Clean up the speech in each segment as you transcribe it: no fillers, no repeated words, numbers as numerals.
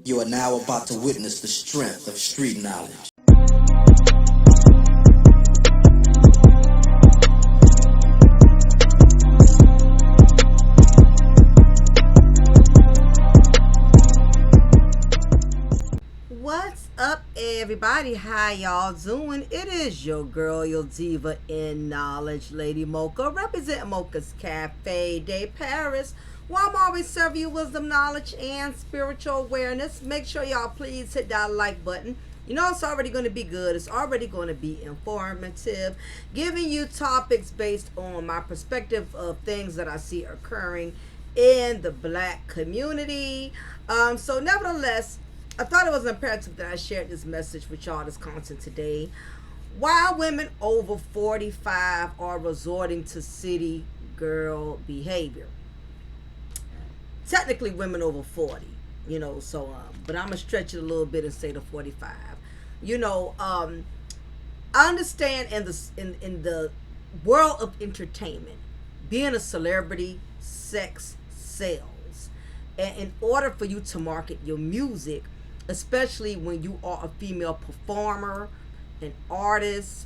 You are now about to witness the strength of street knowledge. What's up, everybody? How y'all doing? It is your girl, your diva in knowledge, Lady Mocha, representing Mocha's Cafe de Paris, where I'm always serving you wisdom, knowledge, and spiritual awareness. Make sure y'all please hit that like button. You know it's already going to be good. It's already going to be informative, giving you topics based on my perspective of things that I see occurring in the black community. So nevertheless, I thought it was imperative that I shared this message with y'all, this content today. Why women over 45 are resorting to city girl behavior. Technically, women over 40, but I'm going to stretch it a little bit and say to 45. I understand in the world of entertainment, being a celebrity, sex sells. And in order for you to market your music, especially when you are a female performer, an artist,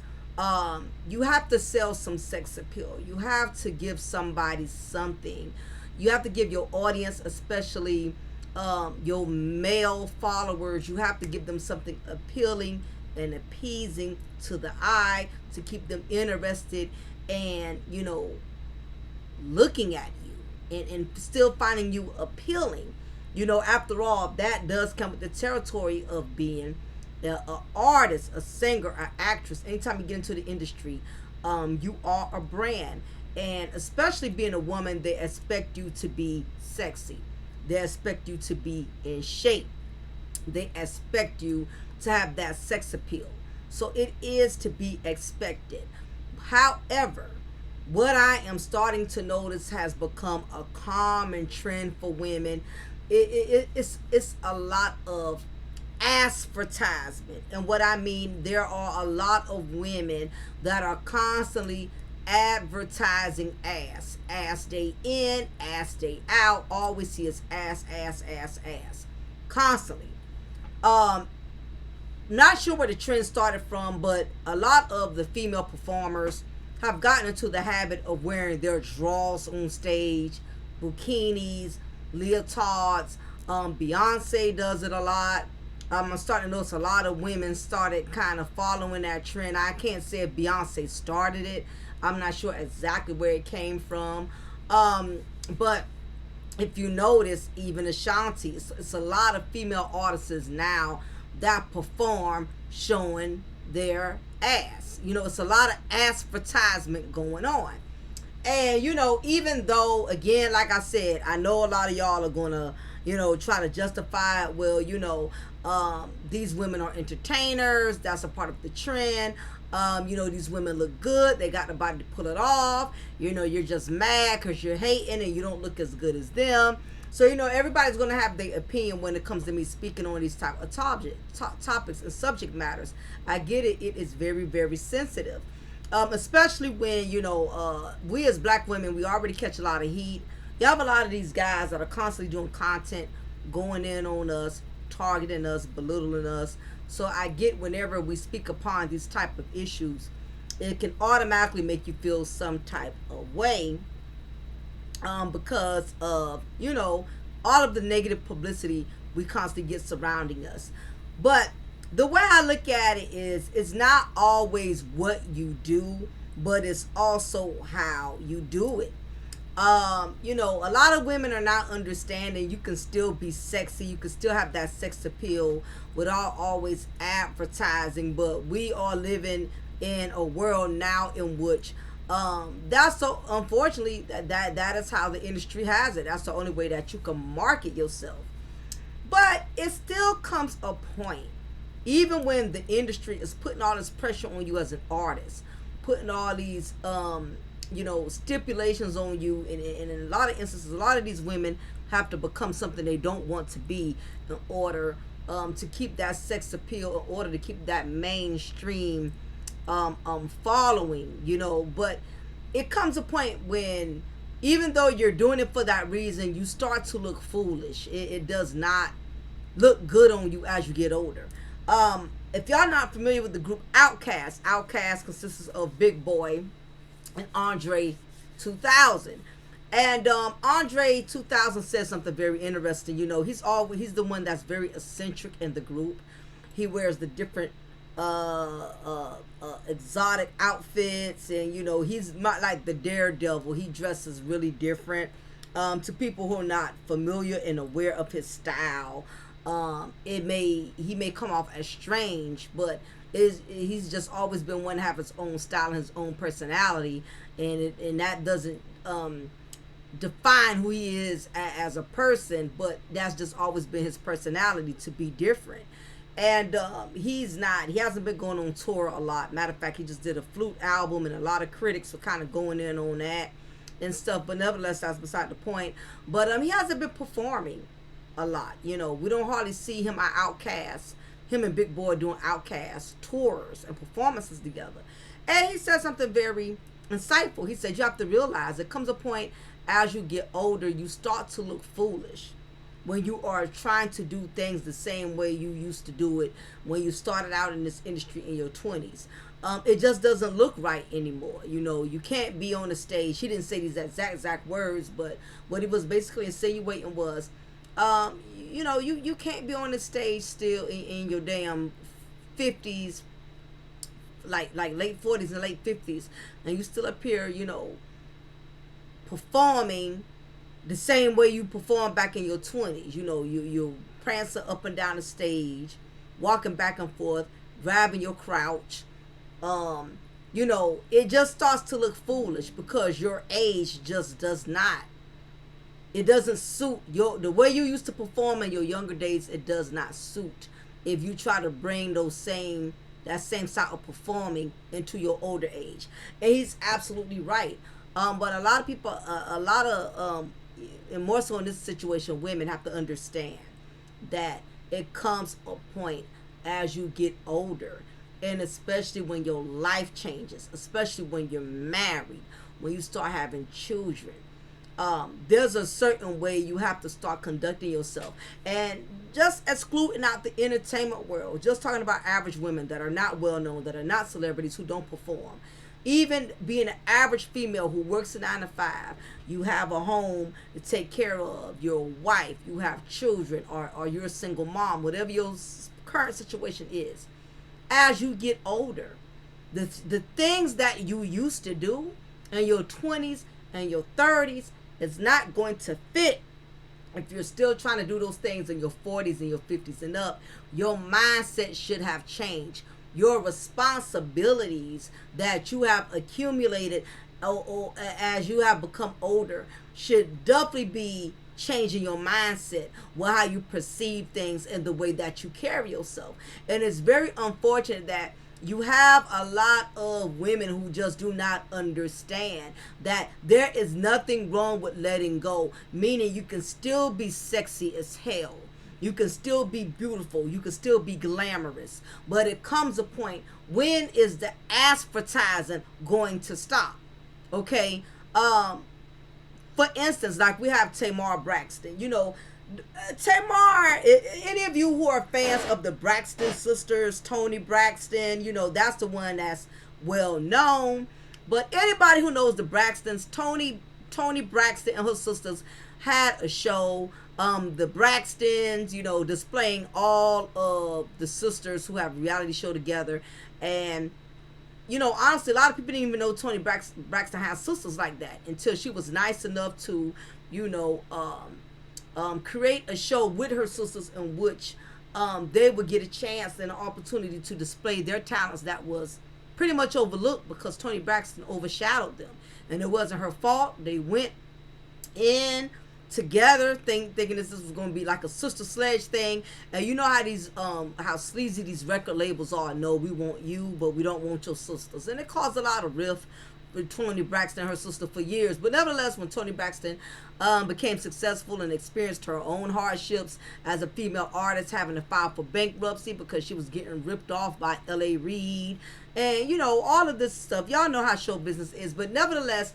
you have to sell some sex appeal. You have to give somebody something. You have to give your audience, especially your male followers, you have to give them something appealing and appeasing to the eye to keep them interested and, looking at you and still finding you appealing. After all, that does come with the territory of being an artist, a singer, an actress. Anytime you get into the industry, you are a brand. And especially being a woman, they expect you to be sexy. They expect you to be in shape. They expect you to have that sex appeal. So it is to be expected. However, what I am starting to notice has become a common trend for women. It's a lot of advertisement. And what I mean, there are a lot of women that are constantly advertising ass day in, ass day out. All we see is ass constantly. Not sure where the trend started from, but a lot of the female performers have gotten into the habit of wearing their drawers on stage, bikinis, leotards. Beyonce does it a lot. I'm starting to notice a lot of women started kind of following that trend. I can't say if Beyonce started it. I'm not sure exactly where it came from. But if you notice, even Ashanti, it's a lot of female artists now that perform showing their ass. It's a lot of advertisement going on. And, even though, again, like I said, I know a lot of y'all are going to, try to justify it. Well, these women are entertainers. That's a part of the trend. These women look good. They got the body to pull it off. You're just mad because you're hating and you don't look as good as them. So, everybody's going to have their opinion when it comes to me speaking on these type of topics and subject matters. I get it. It is very, very sensitive. Especially when, we as black women, we already catch a lot of heat. You have a lot of these guys that are constantly doing content, going in on us, targeting us, belittling us. So I get whenever we speak upon these type of issues, it can automatically make you feel some type of way because of, all of the negative publicity we constantly get surrounding us. But the way I look at it is, it's not always what you do, but it's also how you do it. A lot of women are not understanding you can still be sexy. You can still have that sex appeal without always advertising. But we are living in a world now in which that's so, unfortunately, that is how the industry has it. That's the only way that you can market yourself. But it still comes a point, even when the industry is putting all this pressure on you as an artist, putting all these stipulations on you, and in a lot of instances, a lot of these women have to become something they don't want to be in order to keep that sex appeal, in order to keep that mainstream following. But it comes a point when, even though you're doing it for that reason, you start to look foolish. It does not look good on you as you get older. If y'all not familiar with the group Outkast consists of Big Boy and Andre 2000. And Andre 2000 said something very interesting. You know, he's the one that's very eccentric in the group. He wears the different exotic outfits, and you know he's not like the daredevil. He dresses really different. To people who are not familiar and aware of his style, he may come off as strange, but he's just always been one to have his own style and his own personality, and that doesn't define who he is as a person, but that's just always been his personality to be different. And he hasn't been going on tour a lot. Matter of fact, he just did a flute album, and a lot of critics were kind of going in on that and stuff, but nevertheless, that's beside the point. But he hasn't been performing a lot. You know, we don't hardly see him at Outkast, him and Big Boy doing Outkast tours and performances together. And he said something very insightful. He said, you have to realize there comes a point as you get older, you start to look foolish when you are trying to do things the same way you used to do it when you started out in this industry in your 20s. It just doesn't look right anymore. You know, you can't be on the stage. He didn't say these exact words, but what he was basically insinuating was, you know, you can't be on the stage still in your damn 50s, like late 40s and late 50s, and you still appear, you know, performing the same way you performed back in your 20s. You know, you prancing up and down the stage, walking back and forth, grabbing your crouch. You know, it just starts to look foolish because your age just does not. It doesn't suit the way you used to perform in your younger days. It does not suit if you try to bring that same style of performing into your older age. And he's absolutely right. But a lot of people, and more so in this situation, women have to understand that it comes a point as you get older, and especially when your life changes, especially when you're married, when you start having children. There's a certain way you have to start conducting yourself. And just excluding out the entertainment world, just talking about average women that are not well known, that are not celebrities, who don't perform. Even being an average female who works a 9 to 5, you have a home to take care of, your wife, you have children, or you're a single mom, whatever your current situation is. As you get older, the things that you used to do in your 20s and your 30s is not going to fit if you're still trying to do those things in your 40s and your 50s and up. Your mindset should have changed. Your responsibilities that you have accumulated as you have become older should definitely be changing your mindset with how you perceive things and the way that you carry yourself. And it's very unfortunate that you have a lot of women who just do not understand that there is nothing wrong with letting go, meaning you can still be sexy as hell. You can still be beautiful. You can still be glamorous. But it comes a point, when is the advertising going to stop? Okay? For instance, like we have Tamar Braxton. You know, Tamar, any of you who are fans of the Braxton sisters, Toni Braxton, you know, that's the one that's well known. But anybody who knows the Braxtons, Toni Braxton and her sisters had a show, the Braxtons, you know, displaying all of the sisters who have a reality show together. And, you know, honestly, a lot of people didn't even know Toni Braxton has sisters like that until she was nice enough to, you know, create a show with her sisters in which they would get a chance and an opportunity to display their talents that was pretty much overlooked because Toni Braxton overshadowed them. And it wasn't her fault. They went in together thinking this was going to be like a sister sledge thing. And you know how these how sleazy these record labels are. No, we want you, but we don't want your sisters. And it caused a lot of rift with Toni Braxton and her sister for years. But nevertheless, when Toni Braxton became successful and experienced her own hardships as a female artist, having to file for bankruptcy because she was getting ripped off by L.A. Reid, and you know, all of this stuff, y'all know how show business is. But nevertheless,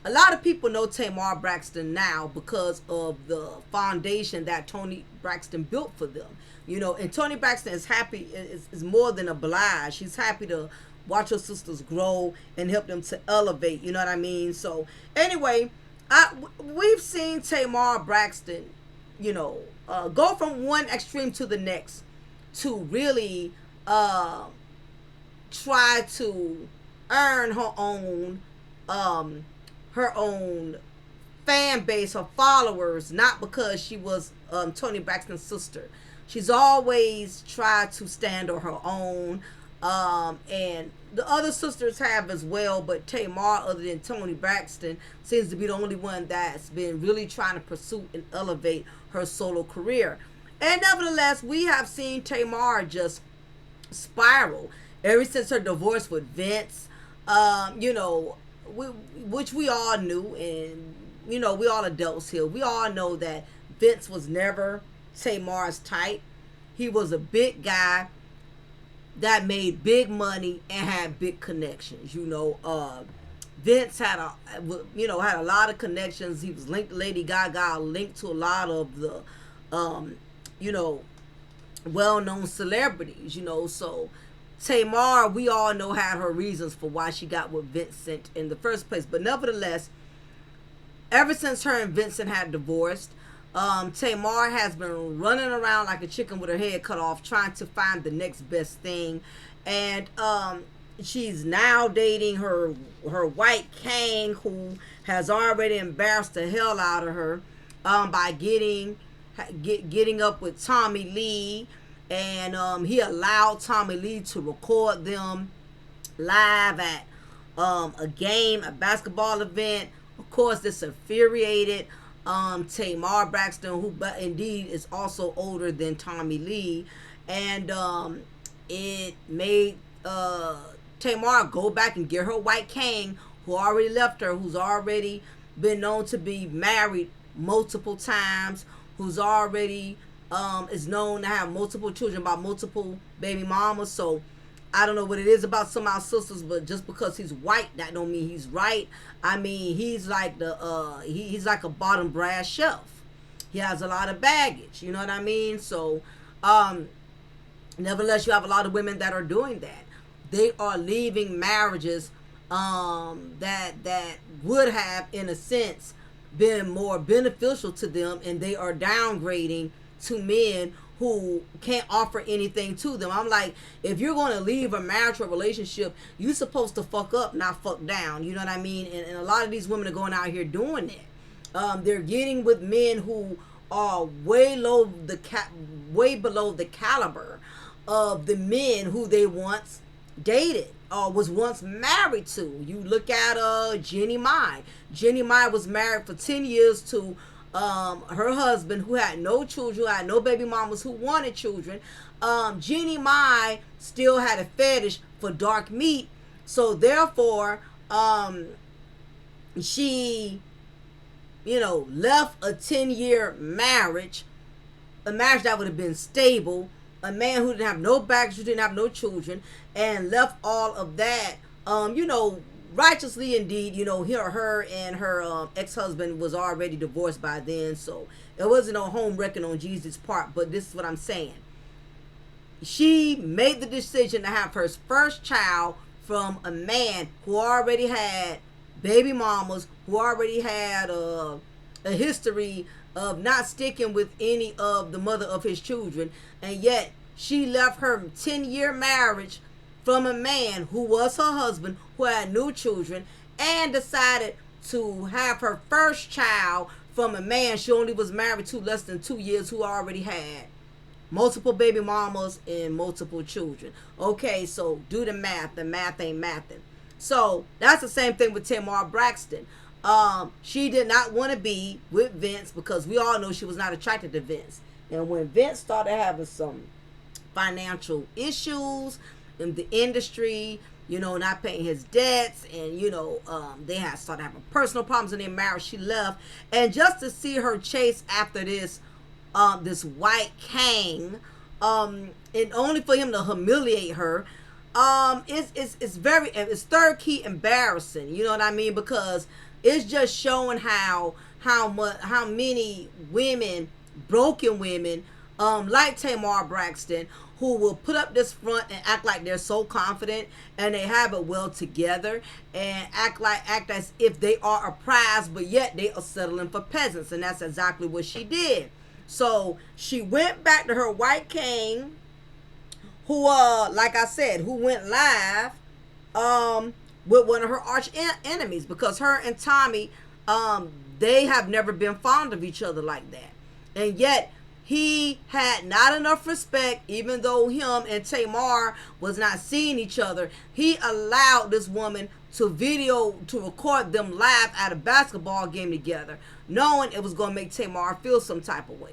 a lot of people know Tamar Braxton now because of the foundation that Toni Braxton built for them. You know, and Toni Braxton is happy, is more than obliged. She's happy to watch her sisters grow and help them to elevate. You know what I mean? So anyway, we've seen Tamar Braxton, you know, go from one extreme to the next to really try to earn her own fan base, her followers, not because she was Toni Braxton's sister. She's always tried to stand on her own, and the other sisters have as well, but Tamar, other than Toni Braxton, seems to be the only one that's been really trying to pursue and elevate her solo career. And nevertheless, we have seen Tamar just spiral ever since her divorce with Vince, you know, which we all knew, and, you know, we all adults here. We all know that Vince was never Tamar's type. He was a big guy that made big money and had big connections. You know, Vince had a lot of connections. He was linked to Lady Gaga, linked to a lot of the, you know, well-known celebrities. You know, so Tamar, we all know, had her reasons for why she got with Vincent in the first place. But nevertheless, ever since her and Vincent had divorced, Tamar has been running around like a chicken with her head cut off, trying to find the next best thing. And she's now dating her white king, who has already embarrassed the hell out of her by getting up with Tommy Lee. And he allowed Tommy Lee to record them live at a game, a basketball event. Of course, this infuriated Tamar Braxton, who but indeed is also older than Tommy Lee, and it made Tamar go back and get her white king, who already left her, who's already been known to be married multiple times, who's already is known to have multiple children by multiple baby mamas. So I don't know what it is about some of our sisters, but just because he's white, that don't mean he's right. I mean, he's like he's like a bottom brass shelf. He has a lot of baggage, you know what I mean? So, nevertheless, you have a lot of women that are doing that. They are leaving marriages that would have, in a sense, been more beneficial to them, and they are downgrading to men who can't offer anything to them. I'm like, if you're going to leave a marriage or relationship, you're supposed to fuck up, not fuck down. You know what I mean? And a lot of these women are going out here doing that. They're getting with men who are way below the caliber of the men who they once dated or was once married to. You look at Jeannie Mai. Jeannie Mai was married for 10 years to her husband, who had no children, had no baby mamas who wanted children. Jeannie Mai still had a fetish for dark meat, so therefore she, you know, left a 10-year marriage, a marriage that would have been stable, a man who didn't have no baggage, who didn't have no children, and left all of that, you know, righteously indeed. You know, her and her ex-husband was already divorced by then, so it wasn't no home wrecking on Jesus' part. But this is what I'm saying. She made the decision to have her first child from a man who already had baby mamas, who already had a history of not sticking with any of the mother of his children, and yet she left her 10-year marriage from a man who was her husband, who had no children, and decided to have her first child from a man she only was married to less than 2 years, who already had multiple baby mamas and multiple children. Okay, so do the math. The math ain't mathing. So that's the same thing with Tamar Braxton. She did not want to be with Vince because we all know she was not attracted to Vince. And when Vince started having some financial issues in the industry, you know, not paying his debts, and, you know, they had started having personal problems in their marriage, she left. And just to see her chase after this white king, and only for him to humiliate her, it's third key embarrassing. You know what I mean? Because It's just showing how many women, broken women, like Tamar Braxton, who will put up this front and act like they're so confident and they have it well together, and act as if they are a prize, but yet they are settling for peasants. And that's exactly what she did. So she went back to her white king, who like I said, who went live with one of her arch enemies, because her and Tommy, they have never been fond of each other like that. And yet he had not enough respect, even though him and Tamar was not seeing each other. He allowed this woman to record them live at a basketball game together, knowing it was going to make Tamar feel some type of way.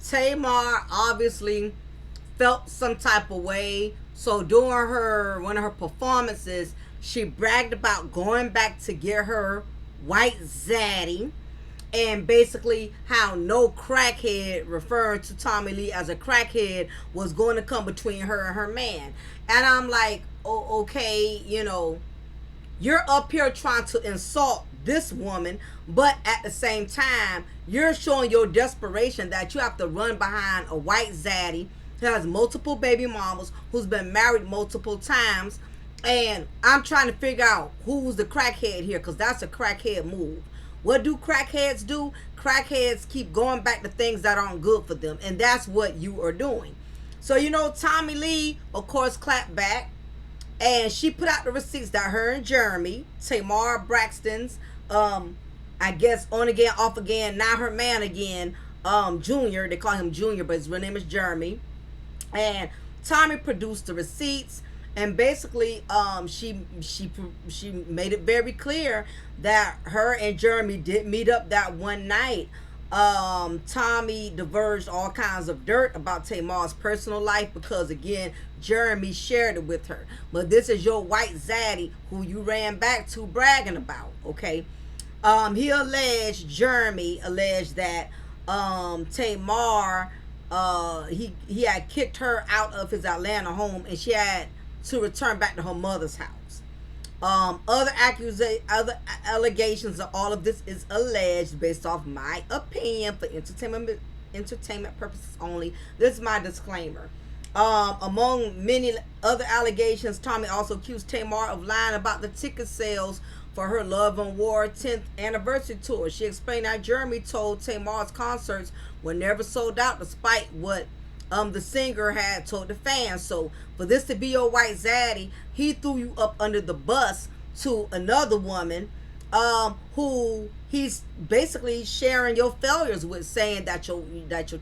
Tamar obviously felt some type of way. So during one of her performances, she bragged about going back to get her white zaddy, and basically how no crackhead, referring to Tommy Lee as a crackhead, was going to come between her and her man. And I'm like, oh, okay, you're up here trying to insult this woman, but at the same time, you're showing your desperation that you have to run behind a white zaddy who has multiple baby mamas, who's been married multiple times. And I'm trying to figure out who's the crackhead here, because that's a crackhead move. What do crackheads do? Crackheads keep going back to things that aren't good for them, and that's what you are doing. So, Tommy Lee, of course, clapped back, and she put out the receipts that her and Jeremy, Tamar Braxton's, I guess on again, off again, not her man again, Junior, they call him Junior, but his real name is Jeremy. And Tommy produced the receipts, and basically she made it very clear that her and Jeremy did meet up that one night. Tommy diverged all kinds of dirt about Tamar's personal life, because again, Jeremy shared it with her. But this is your white zaddy who you ran back to bragging about, okay? Jeremy alleged that Tamar, he had kicked her out of his Atlanta home, and she had to return back to her mother's house. Other allegations of all of this is alleged based off my opinion, for entertainment purposes only. This is my disclaimer. Among many other allegations, Tommy also accused Tamar of lying about the ticket sales for her Love and War 10th anniversary tour. She explained how Jeremy told Tamar's concerts were never sold out, despite what the singer had told the fans. So for this to be your white zaddy, he threw you up under the bus to another woman, who he's basically sharing your failures with, saying that your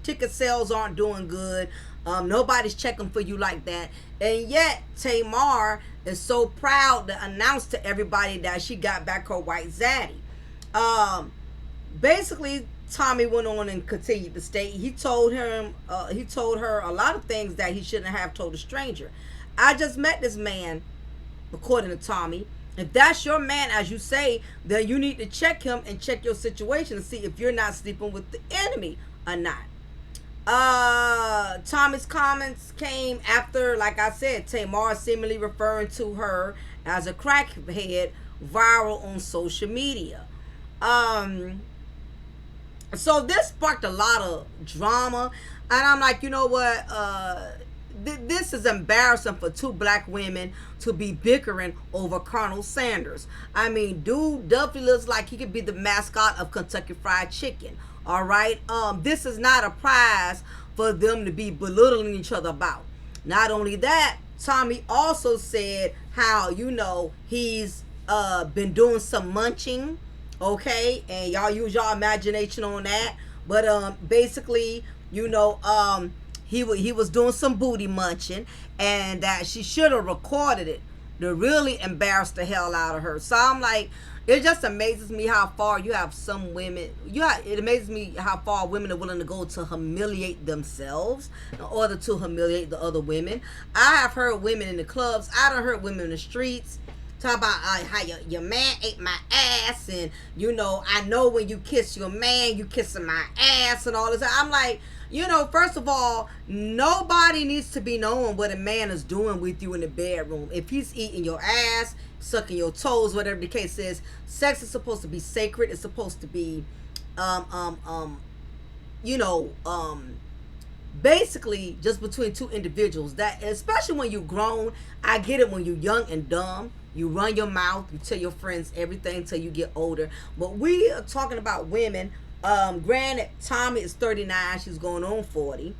ticket sales aren't doing good. Nobody's checking for you like that. And yet Tamar is so proud to announce to everybody that she got back her white zaddy. Basically, Tommy went on and continued to state he told her a lot of things that he shouldn't have told a stranger. I just met this man, according to Tommy. If that's your man, as you say, then you need to check him and check your situation and see if you're not sleeping with the enemy or not. Tommy's comments came after, like I said, Tamar seemingly referring to her as a crackhead, viral on social media. So this sparked a lot of drama, and I'm like, you know what? This is embarrassing for two black women to be bickering over Colonel Sanders. I mean, dude definitely looks like he could be the mascot of Kentucky Fried Chicken. All right. This is not a prize for them to be belittling each other about. Not only that, Tommy also said how, he's been doing some munching. Okay, and y'all use y'all imagination on that. But basically, he was doing some booty munching, and that she should have recorded it to really embarrass the hell out of her. So I'm like, it just amazes me how far you have some women. It amazes me how far women are willing to go to humiliate themselves in order to humiliate the other women. I have heard women in the clubs. I done heard women in the streets talk about how your man ate my ass, and I know when you kiss your man, you kissing my ass and all this. I'm like, first of all, nobody needs to be knowing what a man is doing with you in the bedroom. If he's eating your ass, sucking your toes, whatever the case is, sex is supposed to be sacred. It's supposed to be, basically just between two individuals. That, especially when you're grown, I get it when you're young and dumb. You run your mouth, you tell your friends everything till you get older. But we are talking about women. Granted, Tommy is 39, she's going on 40.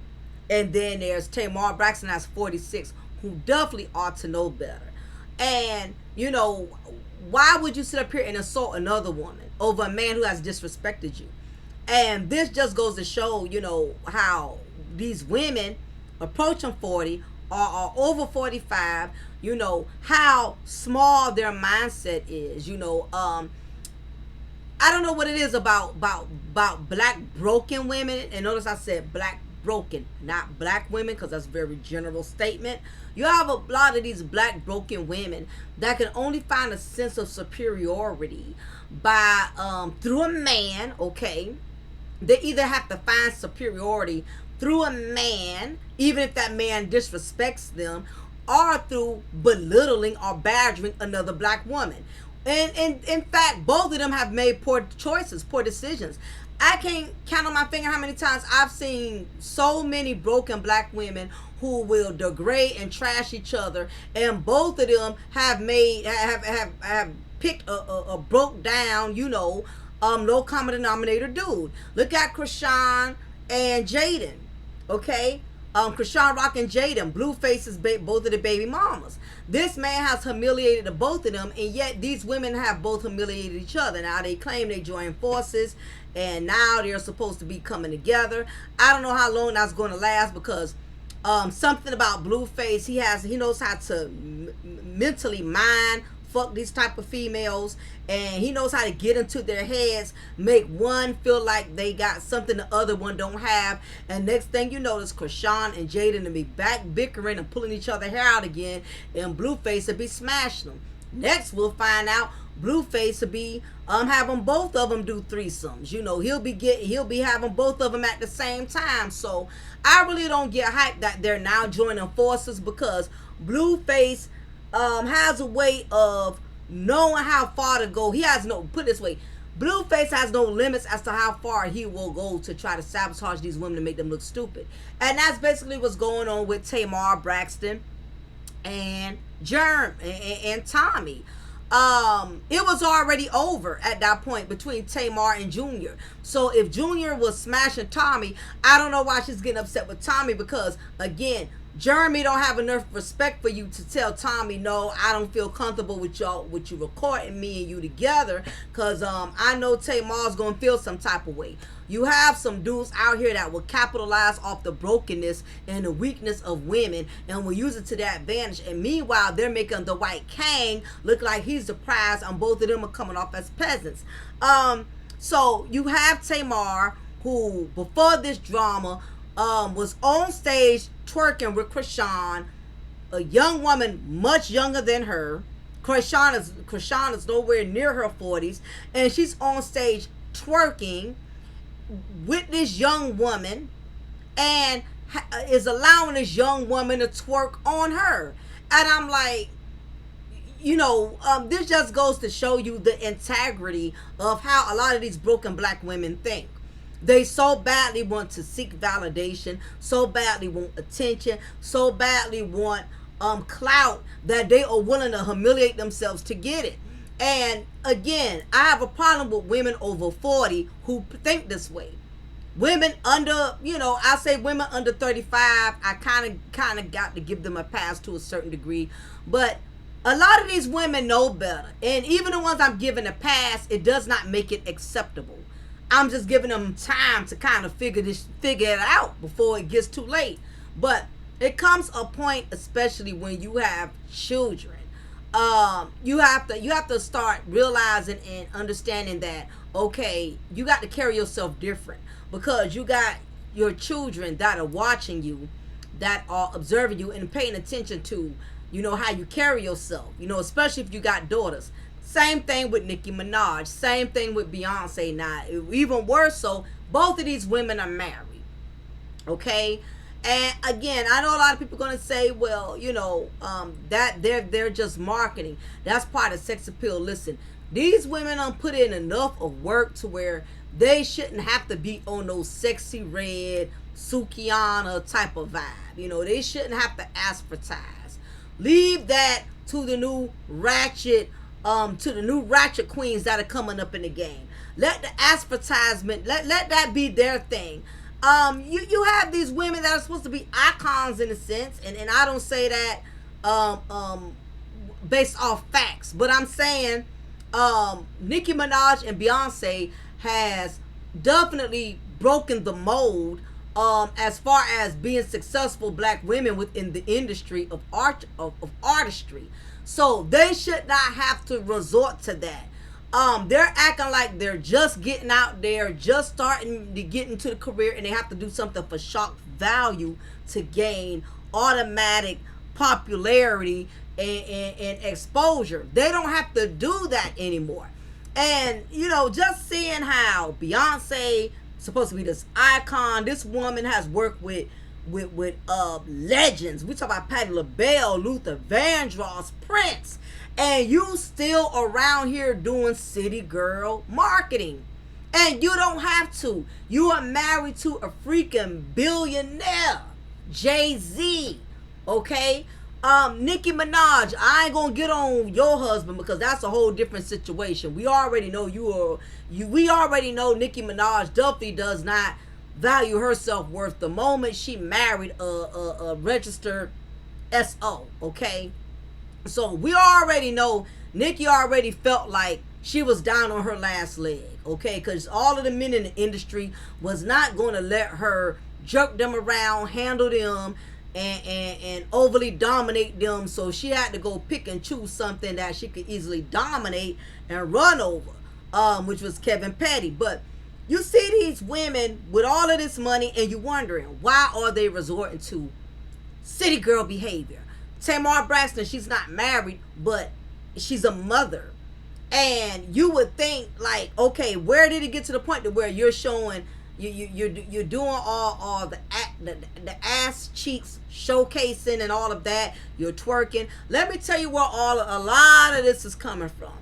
And then there's Tamar Braxton, that's 46, who definitely ought to know better. And, why would you sit up here and insult another woman over a man who has disrespected you? And this just goes to show, how these women approaching 40 are over 45, how small their mindset is. I don't know what it is about black broken women. And notice I said black broken, not black women, because that's a very general statement. You have a lot of these black broken women that can only find a sense of superiority by through a man. Okay, they either have to find superiority through a man, even if that man disrespects them, or through belittling or badgering another black woman. And in fact, both of them have made poor choices, poor decisions. I can't count on my finger how many times I've seen so many broken black women who will degrade and trash each other, and both of them have picked a broke down, low common denominator dude. Look at Krishan and Jaden. Okay, Krishan Rock and Jaden, Blueface is both of the baby mamas. This man has humiliated the both of them, and yet these women have both humiliated each other. Now they claim they joined forces, and now they're supposed to be coming together. I don't know how long that's going to last, because something about Blueface, he knows how to mentally mind fuck these type of females, and he knows how to get into their heads, make one feel like they got something the other one don't have, and next thing you notice, Krishan and Jaden to be back bickering and pulling each other hair out again, and Blueface will be smashing them. Next we'll find out Blueface will be having both of them do threesomes. He'll be having both of them at the same time. So I really don't get hyped that they're now joining forces, because Blueface has a way of knowing how far to go. Put it this way, Blueface has no limits as to how far he will go to try to sabotage these women to make them look stupid. And that's basically what's going on with Tamar Braxton and Germ and Tommy. It was already over at that point between Tamar and Junior. So if Junior was smashing Tommy, I don't know why she's getting upset with Tommy, because again, Jeremy don't have enough respect for you to tell Tommy, no, I don't feel comfortable with you recording me and you together, cause I know Tamar's gonna feel some type of way. You have some dudes out here that will capitalize off the brokenness and the weakness of women and will use it to their advantage. And meanwhile, they're making the white king look like he's the prize, and both of them are coming off as peasants. So you have Tamar, who before this drama was on stage twerking with Krishan, a young woman much younger than her. Krishan is nowhere near her 40s, and she's on stage twerking with this young woman and is allowing this young woman to twerk on her. And I'm like, this just goes to show you the integrity of how a lot of these broken black women think. They so badly want to seek validation, so badly want attention, so badly want clout that they are willing to humiliate themselves to get it. And again, I have a problem with women over 40 who think this way. Women under, I say women under 35, I kind of got to give them a pass to a certain degree. But a lot of these women know better. And even the ones I'm giving a pass, it does not make it acceptable. I'm just giving them time to kind of figure it out before it gets too late. But it comes a point, especially when you have children, you have to start realizing and understanding that, okay, you got to carry yourself different, because you got your children that are watching you, that are observing you and paying attention to, how you carry yourself, especially if you got daughters. Same thing with Nicki Minaj. Same thing with Beyonce. Now, even worse so, both of these women are married. Okay? And again, I know a lot of people are going to say, well, that they're just marketing. That's part of sex appeal. Listen, these women don't put in enough of work to where they shouldn't have to be on those sexy red Sukiana type of vibe. They shouldn't have to advertise. Leave that to the new ratchet queens that are coming up in the game. Let the advertisement, let that be their thing. You have these women that are supposed to be icons in a sense, and I don't say that based off facts, but I'm saying Nicki Minaj and Beyonce has definitely broken the mold as far as being successful black women within the industry of artistry. So they should not have to resort to that. They're acting like they're just getting out there, just starting to get into the career, and they have to do something for shock value to gain automatic popularity and exposure. They don't have to do that anymore. And, just seeing how Beyonce supposed to be this icon, this woman has worked with legends. We talk about Patti LaBelle, Luther Vandross, Prince, and you still around here doing city girl marketing. And you don't have to. You are married to a freaking billionaire, Jay-Z. Okay? Nicki Minaj, I ain't gonna get on your husband because that's a whole different situation. We already know we already know Nicki Minaj definitely does not value her self-worth the moment she married a registered SO, okay? So we already know Nicki already felt like she was down on her last leg, okay? Because all of the men in the industry was not going to let her jerk them around, handle them, and overly dominate them. So she had to go pick and choose something that she could easily dominate and run over, which was Kevin Petty. But you see these women with all of this money, and you're wondering, why are they resorting to city girl behavior? Tamar Braxton, she's not married, but she's a mother. And you would think, like, okay, where did it get to the point to where you're showing, you're doing all the ass cheeks showcasing and all of that, you're twerking. Let me tell you where a lot of this is coming from.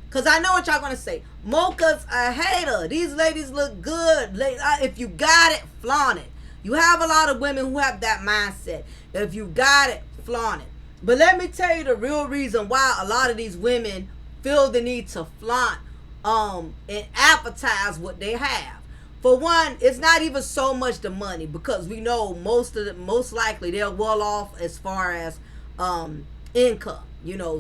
Because I know what y'all going to say. Mocha's a hater. These ladies look good. If you got it, flaunt it. You have a lot of women who have that mindset. If you got it, flaunt it. But let me tell you the real reason why a lot of these women feel the need to flaunt and advertise what they have. For one, it's not even so much the money, because we know most likely they're well off as far as income.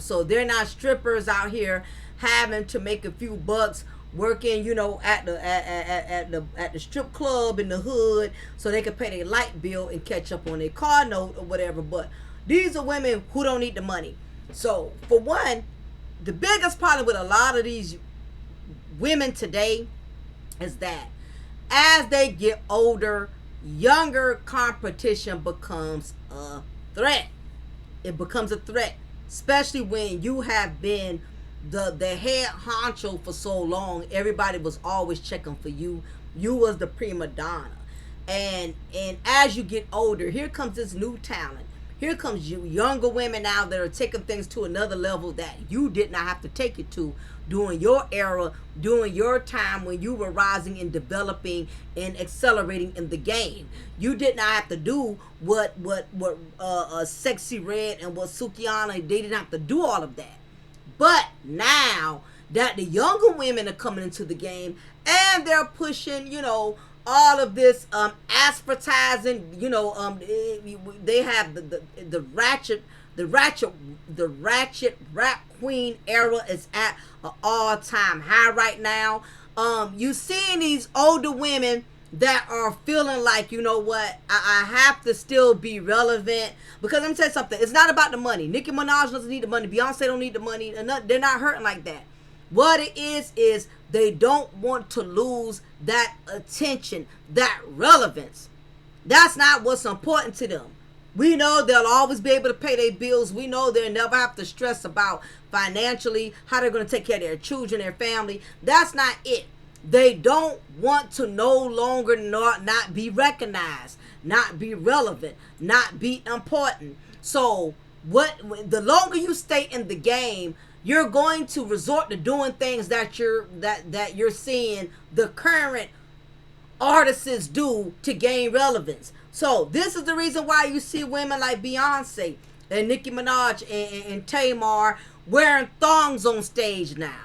So they're not strippers out here having to make a few bucks working, at the strip club in the hood so they can pay their light bill and catch up on their car note or whatever. But these are women who don't need the money. So for one, the biggest problem with a lot of these women today is that as they get older, younger competition becomes a threat. It becomes a threat, especially when you have been the head honcho for so long. Everybody was always checking for you. You was the prima donna. And as you get older, here comes this new talent. Here comes you younger women now that are taking things to another level that you did not have to take it to during your era, during your time when you were rising and developing and accelerating in the game. You did not have to do what Sexy Red and what Sukiana, they didn't have to do all of that. But now that the younger women are coming into the game and they're pushing, all of this advertising, they have the ratchet rap queen era is at an all-time high right now. You seeing these older women that are feeling like, you know what, I have to still be relevant. Because let me tell you something, it's not about the money. Nicki Minaj doesn't need the money. Beyonce don't need the money. They're not hurting like that. What it is they don't want to lose that attention, that relevance. That's not what's important to them. We know they'll always be able to pay their bills. We know they'll never have to stress about financially how they're going to take care of their children, their family. That's not it. They don't want to no longer not be recognized, not be relevant, not be important. So the longer you stay in the game, you're going to resort to doing things that you're seeing the current artists do to gain relevance. So this is the reason why you see women like Beyonce and Nicki Minaj and Tamar wearing thongs on stage now.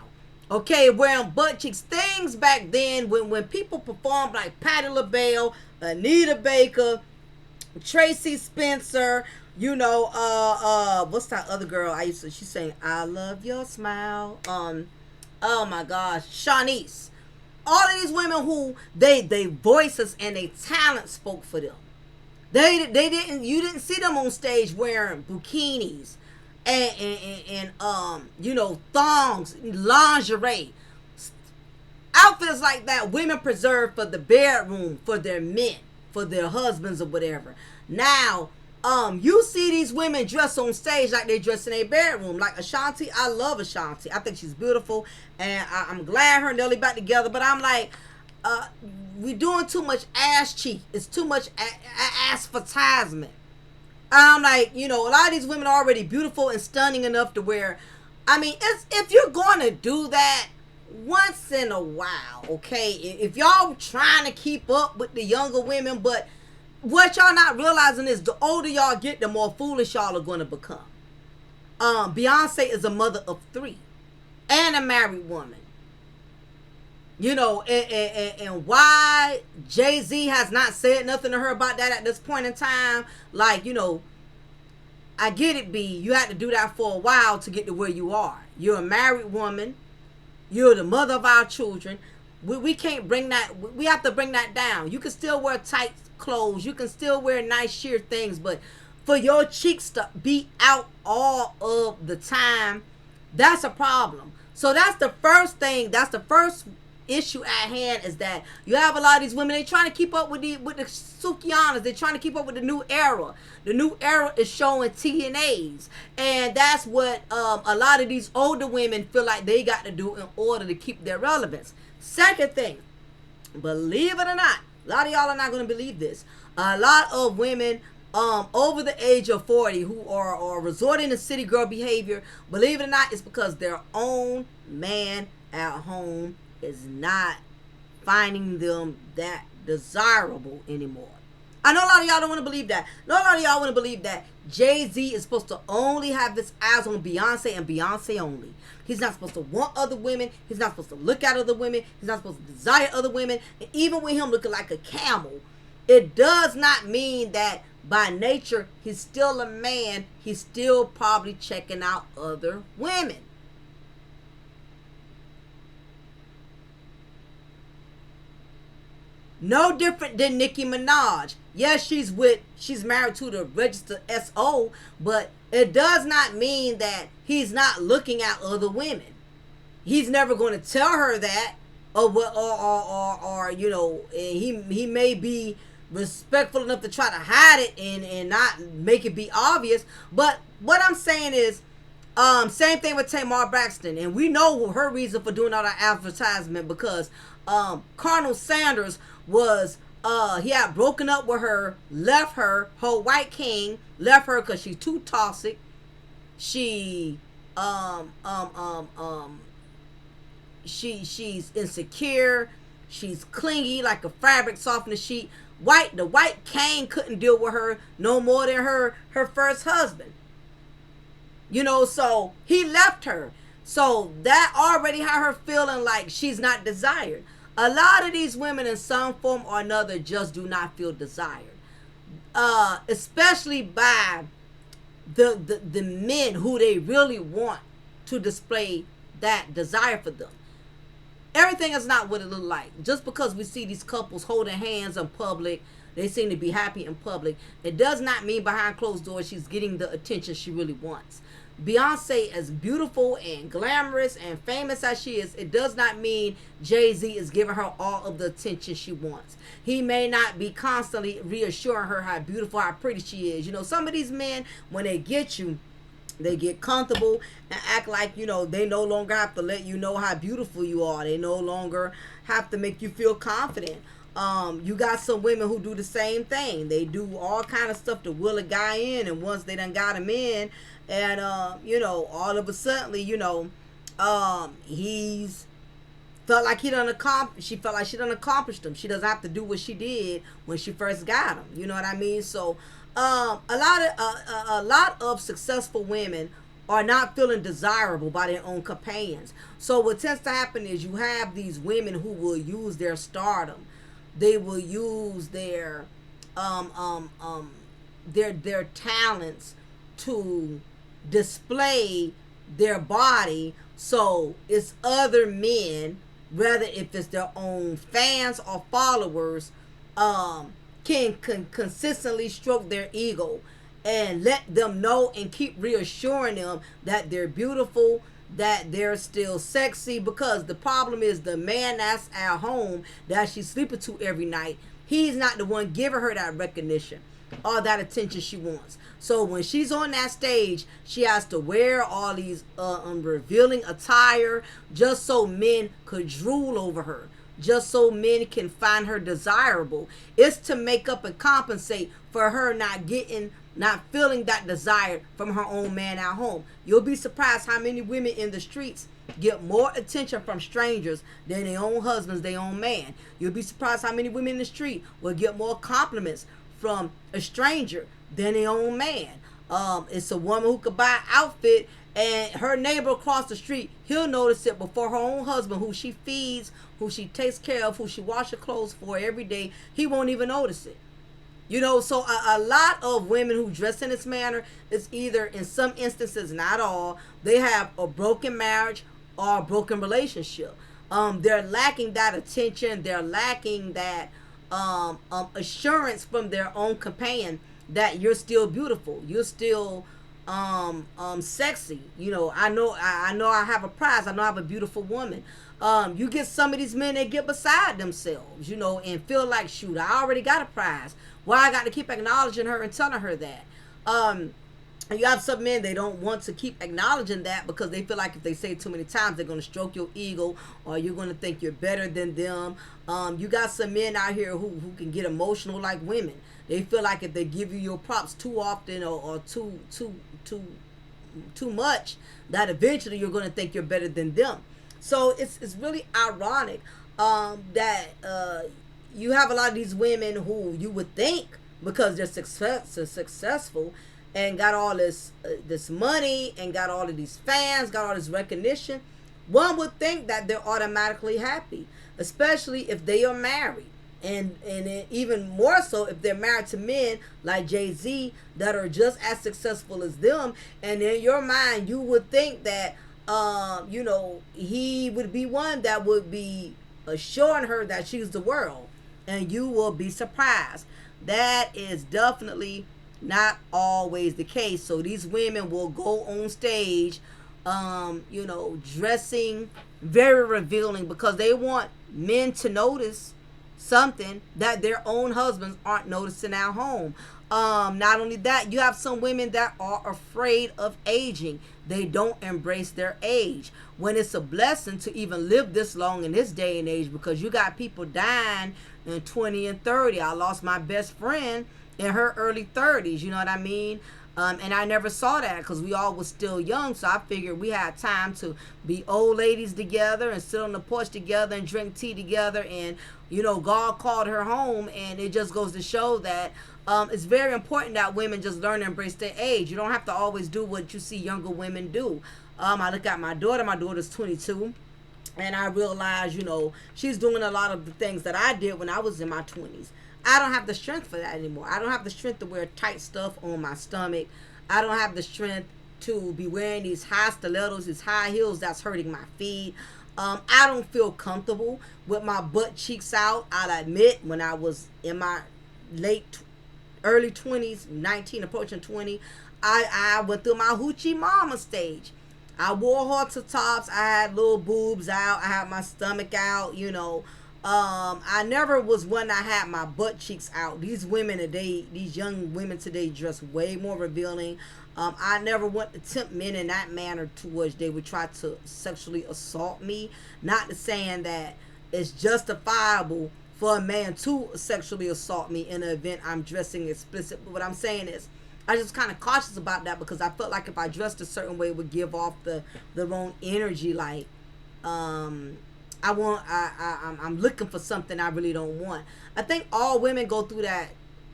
Okay, wearing butt cheeks. Things back then when people performed like Patti LaBelle, Anita Baker, Tracy Spencer, what's that other girl she sang I Love Your Smile. Oh my gosh, Shanice. All of these women who they voices and they talent spoke for them. You didn't see them on stage wearing bikinis and thongs, lingerie, outfits like that. Women preserved for the bedroom, for their men, for their husbands or whatever. Now, you see these women dress on stage like they dress in a bedroom. Like Ashanti, I love Ashanti. I think she's beautiful, and I'm glad her and Nelly back together. But I'm like, we're doing too much ass cheek. It's too much advertisement. I'm like, a lot of these women are already beautiful and stunning enough to where, if you're going to do that once in a while, okay, if y'all trying to keep up with the younger women, but what y'all not realizing is the older y'all get, the more foolish y'all are going to become. Beyonce is a mother of 3 and a married woman. And why Jay-Z has not said nothing to her about that at this point in time. Like, I get it, B. You had to do that for a while to get to where you are. You're a married woman. You're the mother of our children. We can't bring that. We have to bring that down. You can still wear tight clothes. You can still wear nice sheer things. But for your cheeks to be out all of the time, that's a problem. So that's the first thing. That's the first issue at hand, is that you have a lot of these women, they trying to keep up with the Sukianas. They're trying to keep up with the new era. The new era is showing TNAs, and that's what a lot of these older women feel like they got to do in order to keep their relevance. Second thing, believe it or not, a lot of y'all are not going to believe this. A lot of women over the age of 40 who are resorting to city girl behavior, believe it or not, it's because their own man at home is not finding them that desirable anymore. I know a lot of y'all don't want to believe that. A lot of y'all want to believe that Jay-Z is supposed to only have his eyes on Beyonce and Beyonce only. He's not supposed to want other women. He's not supposed to look at other women. He's not supposed to desire other women. And even with him looking like a camel, it does not mean that by nature he's still a man. He's still probably checking out other women. No different than Nicki Minaj. Yes, she's married to the registered SO, but it does not mean that he's not looking at other women. He's never going to tell her that, or you know, he may be respectful enough to try to hide it and not make it be obvious. But what I'm saying is, same thing with Tamar Braxton, and we know her reason for doing all that advertisement because Colonel Sanders was he had broken up with her, left her white king, left her because she's too toxic. She's insecure, she's clingy like a fabric soft in the sheet. The white king couldn't deal with her no more than her first husband. You know, so he left her. So that already had her feeling like she's not desired. A lot of these women in some form or another just do not feel desired. Especially by the men who they really want to display that desire for them. Everything is not what it looks like. Just because we see these couples holding hands in public, they seem to be happy in public, it does not mean behind closed doors she's getting the attention she really wants. Beyonce, as beautiful and glamorous and famous as she is, it does not mean Jay-Z is giving her all of the attention she wants. He may not be constantly reassuring her how beautiful, how pretty she is. You know, some of these men, when they get you, they get comfortable and act like, you know, they no longer have to let you know how beautiful you are. They no longer have to make you feel confident. You got some women who do the same thing. They do all kind of stuff to will a guy in, and once they done got him in, and you know, all of a sudden, you know, he's felt like she felt like she done accomplished him. She doesn't have to do what she did when she first got him. You know what I mean? So a lot of successful women are not feeling desirable by their own companions. So what tends to happen is you have these women who will use their stardom. They will use their talents to display their body, so it's other men, whether if it's their own fans or followers, can consistently stroke their ego and let them know and keep reassuring them that they're beautiful, that they're still sexy. Because the problem is the man that's at home that she's sleeping to every night, he's not the one giving her that recognition or that attention she wants. So when she's on that stage, she has to wear all these revealing attire just so men could drool over her, just so men can find her desirable. It's to make up and compensate for her not feeling that desire from her own man at home. You'll be surprised how many women in the streets get more attention from strangers than their own husbands, their own man. You'll be surprised how many women in the street will get more compliments from a stranger than their own man. It's a woman who could buy an outfit and her neighbor across the street, he'll notice it before her own husband, who she feeds, who she takes care of, who she washes clothes for every day. He won't even notice it. You know, so a lot of women who dress in this manner is either, in some instances, not all, they have a broken marriage or a broken relationship. They're lacking that attention. They're lacking that assurance from their own companion that you're still beautiful. You're still sexy. You know, I know I have a prize. I know I have a beautiful woman. You get some of these men that get beside themselves, you know, and feel like, shoot, I already got a prize. Why I got to keep acknowledging her and telling her that? And you have some men, they don't want to keep acknowledging that because they feel like if they say it too many times, they're going to stroke your ego, or you're going to think you're better than them. You got some men out here who can get emotional like women. They feel like if they give you your props too often or too much, that eventually you're going to think you're better than them. So it's really ironic that you have a lot of these women who you would think, because they're successful, and got all this money and got all of these fans, got all this recognition, one would think that they're automatically happy, especially if they are married. And even more so if they're married to men like Jay-Z that are just as successful as them. And in your mind, you would think that, he would be one that would be assuring her that she's the world. And you will be surprised. That is definitely not always the case. So these women will go on stage, dressing very revealing because they want men to notice something that their own husbands aren't noticing at home. Not only that, you have some women that are afraid of aging. They don't embrace their age. When it's a blessing to even live this long in this day and age, because you got people dying in 20 and 30. I lost my best friend in her early 30s. You know what I mean? And I never saw that because we all was still young. So I figured we had time to be old ladies together and sit on the porch together and drink tea together. And, God called her home. And it just goes to show that it's very important that women just learn to embrace their age. You don't have to always do what you see younger women do. I look at my daughter. My daughter's 22. And I realize, she's doing a lot of the things that I did when I was in my 20s. I don't have the strength for that anymore. I don't have the strength to wear tight stuff on my stomach. I don't have the strength to be wearing these high stilettos, these high heels that's hurting my feet. I don't feel comfortable with my butt cheeks out. I'll admit, when I was in my early 20s, 19 approaching 20, I went through my hoochie mama stage. I wore halter tops. I had little boobs out. I had my stomach out, I never was one that had my butt cheeks out. These women today, these young women today dress way more revealing. I never want to tempt men in that manner towards they would try to sexually assault me. Not to saying that it's justifiable for a man to sexually assault me in an event I'm dressing explicit. But what I'm saying is, I just kind of cautious about that because I felt like if I dressed a certain way, it would give off the wrong energy. Like, I'm looking for something I really don't want. I think all women go through that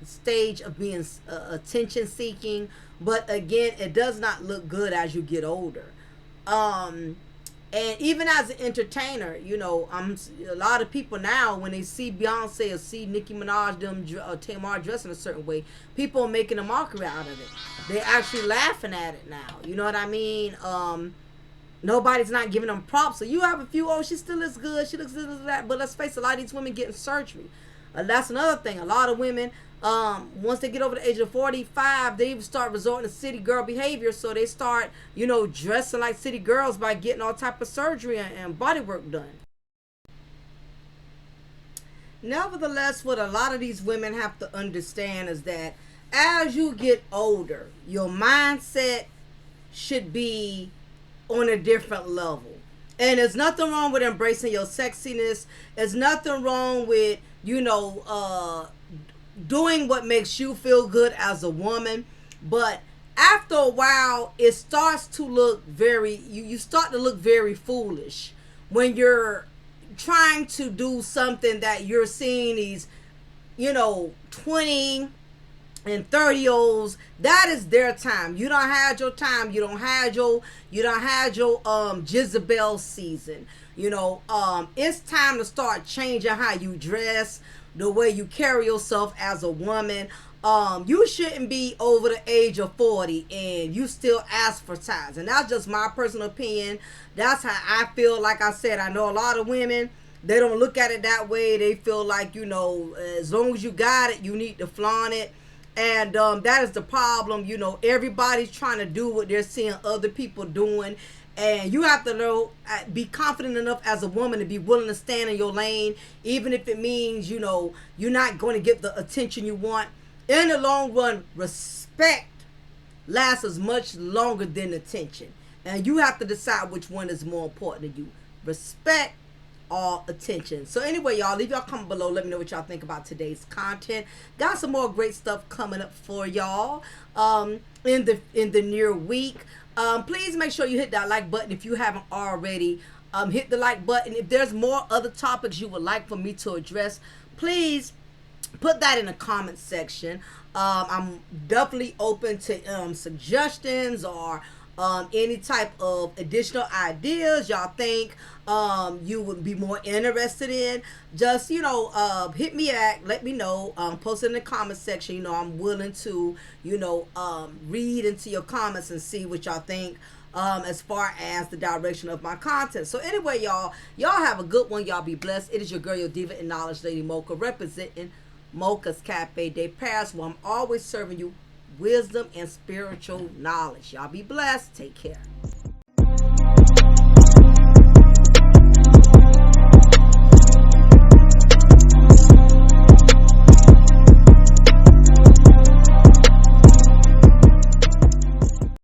stage of being attention seeking, but again, it does not look good as you get older. And even as an entertainer, a lot of people now, when they see Beyonce or see Nicki Minaj, Tamar dressing a certain way, people are making a mockery out of it. They're actually laughing at it now. You know what I mean? Nobody's not giving them props. So you have a few, she still looks good, she looks this and that. But let's face it, a lot of these women getting surgery. That's another thing. A lot of women, once they get over the age of 45, they start resorting to city girl behavior. So they start, dressing like city girls by getting all type of surgery and body work done. Nevertheless, what a lot of these women have to understand is that as you get older, your mindset should be on a different level. And there's nothing wrong with embracing your sexiness. There's nothing wrong with, doing what makes you feel good as a woman. But after a while, it starts to look you start to look very foolish when you're trying to do something that you're seeing these, 20 and 30-year-olds, that is their time. You don't have your time. You don't have your Jezebel season. It's time to start changing how you dress, the way you carry yourself as a woman. You shouldn't be over the age of 40 and you still ask for size. And that's just my personal opinion. That's how I feel. Like I said, I know a lot of women, they don't look at it that way. They feel like, as long as you got it, you need to flaunt it. And that is the problem. Everybody's trying to do what they're seeing other people doing. And you have to be confident enough as a woman to be willing to stand in your lane, even if it means, you're not going to get the attention you want. In the long run, respect lasts as much longer than attention. And you have to decide which one is more important to you. Respect or attention. So anyway, y'all, leave y'all comment below. Let me know what y'all think about today's content. Got some more great stuff coming up for y'all in the near week. Please make sure you hit that like button if you haven't already. Hit the like button. If there's more other topics you would like for me to address, please put that in the comment section. I'm definitely open to suggestions or any type of additional ideas y'all think you would be more interested in. Just hit me at, let me know, post it in the comment section. I'm willing to read into your comments and see what y'all think as far as the direction of my content. So anyway, y'all have a good one. Y'all be blessed. It is your girl, your diva in knowledge, Lady Mocha, representing Mocha's Cafe de Paris, where I'm always serving you wisdom and spiritual knowledge. Y'all be blessed. Take care.